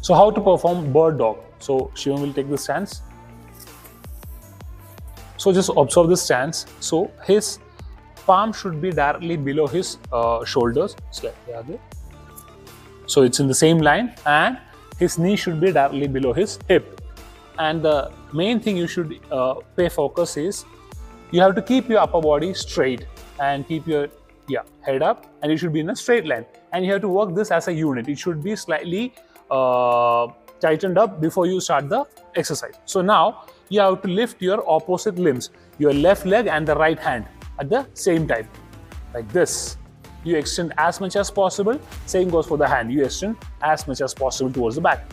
So how to perform bird dog? So Shivam will take the stance. So just observe this stance. So his palm should be directly below his shoulders. So it's in the same line, and his knee should be directly below his hip. And the main thing you should pay focus is you have to keep your upper body straight and keep your head up, and it should be in a straight line. And you have to work this as a unit. It should be slightly tightened up before you start the exercise. So now you have to lift your opposite limbs, your left leg and the right hand at the same time, like this. You extend as much as possible. Same goes for the hand. You extend as much as possible towards the back.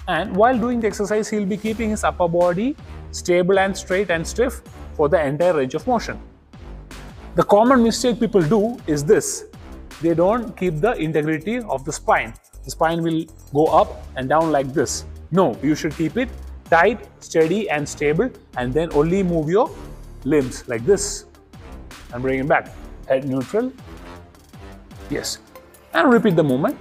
And while doing the exercise, he'll be keeping his upper body stable and straight and stiff for the entire range of motion. The common mistake people do is this. They don't keep the integrity of the spine. The spine will go up and down like this. No, you should keep it tight, steady and stable, and then only move your limbs like this and bring it back. Head neutral. Yes. And repeat the movement.